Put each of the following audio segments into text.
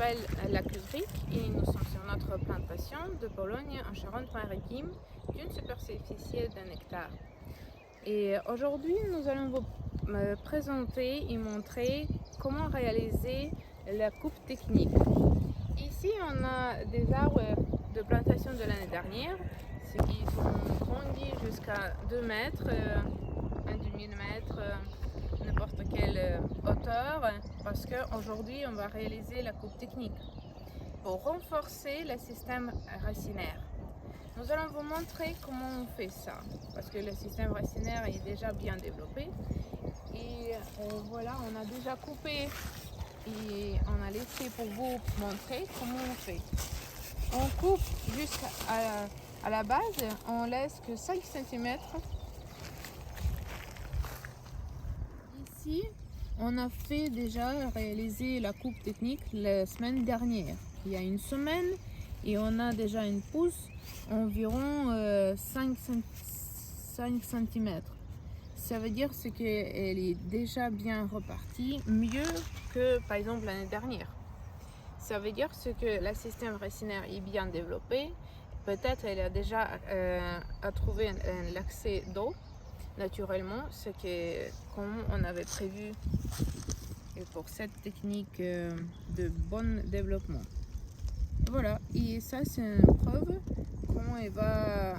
m'appelle Lac Ulrich et nous sommes sur notre plantation de Bologne en Charente-Maritime d'une superficie d'1 hectare. Et aujourd'hui, nous allons vous présenter et montrer comment réaliser la coupe technique. Ici, on a des arbres de plantation de l'année dernière, ceux qui sont grandis jusqu'à 2 mètres, un demi-mètre, n'importe quelle hauteur, parce qu'aujourd'hui, on va réaliser la coupe technique pour renforcer le système racinaire. Nous allons vous montrer comment on fait ça, parce que le système racinaire est déjà bien développé. Et voilà, on a déjà coupé et on a laissé pour vous montrer comment on fait. On coupe jusqu'à la base, on laisse que 5 cm. Ici, on a fait déjà réaliser la coupe technique la semaine dernière, il y a une semaine, et on a déjà une pousse environ 5 cm. Ça veut dire qu'elle est déjà bien repartie, mieux que par exemple l'année dernière. Ça veut dire que le système racinaire est bien développé. Peut-être elle a déjà trouvé un accès d'eau naturellement, ce que comme on avait prévu pour cette technique de bon développement. Voilà, et ça c'est une preuve comment elle va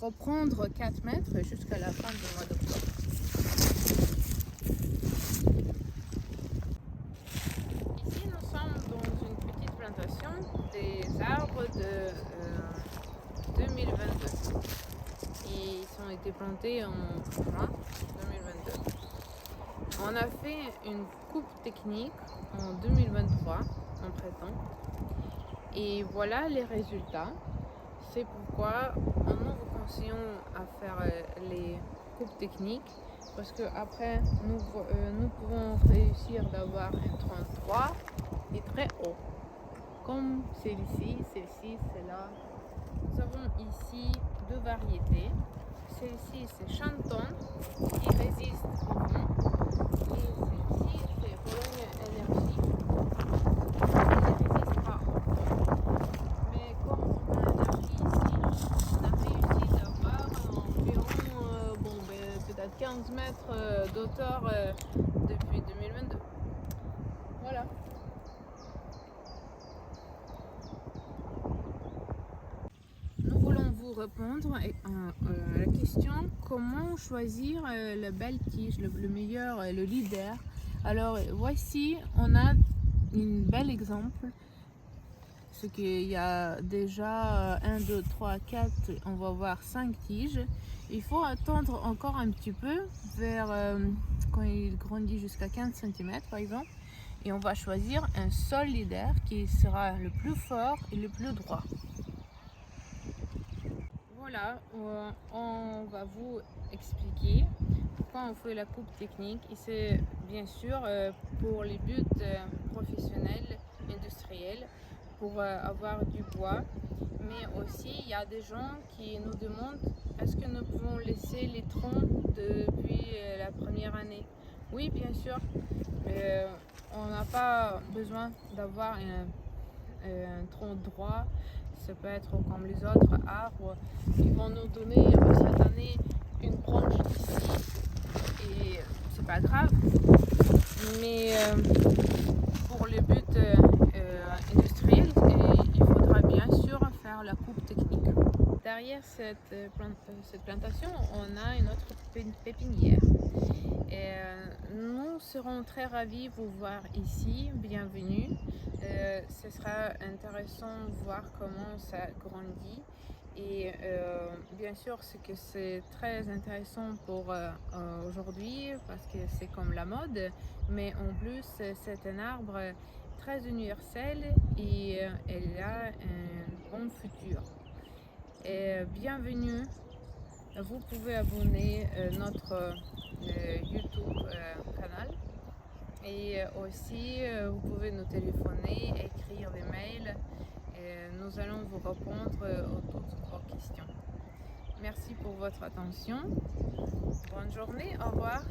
reprendre 4 mètres jusqu'à la fin du mois d'octobre. Ici nous sommes dans une petite plantation des arbres de 2022. Ils ont été plantés en juin 2022. On a fait une coupe technique en 2023, en printemps. Et voilà les résultats. C'est pourquoi nous vous conseillons à faire les coupes techniques, parce qu'après nous pouvons réussir d'avoir un tronc droit et très haut, comme celle-ci, celle-là. Nous avons ici deux variétés. Celle-ci c'est Chanton qui résiste au vent, et celle-ci c'est Bologne Énergie qui ne résiste pas au vent. Mais comme on a énergie ici, on a réussi d'avoir environ peut-être 15 mètres d'auteur depuis 2022. Voilà. Nous voulons vous répondre à la question comment choisir la belle tige, le meilleur, le leader. Alors voici, on a un bel exemple. Ce qu'il y a déjà 1, 2, 3, 4, on va voir 5 tiges. Il faut attendre encore un petit peu vers quand il grandit jusqu'à 15 cm par exemple. Et on va choisir un seul leader qui sera le plus fort et le plus droit. Voilà, on va vous expliquer pourquoi on fait la coupe technique. Et c'est bien sûr pour les buts professionnels, industriels, pour avoir du bois. Mais aussi, il y a des gens qui nous demandent est-ce que nous pouvons laisser les troncs depuis la première année. Oui, bien sûr. On n'a pas besoin d'avoir un tronc droit. Ça peut être comme les autres arbres qui vont nous donner cette année une branche ici et c'est pas grave, mais pour les buts industriels il faudra bien sûr faire la coupe technique. Derrière cette plantation on a une autre pépinière et nous serons très ravis de vous voir ici. Bienvenue. Ce sera intéressant de voir comment ça grandit et bien sûr c'est très intéressant pour aujourd'hui parce que c'est comme la mode, mais en plus c'est un arbre très universel et elle a un bon futur. Et bienvenue, vous pouvez abonner notre YouTube canal. Et aussi, vous pouvez nous téléphoner, écrire des mails. Et nous allons vous répondre à toutes vos questions. Merci pour votre attention. Bonne journée, au revoir.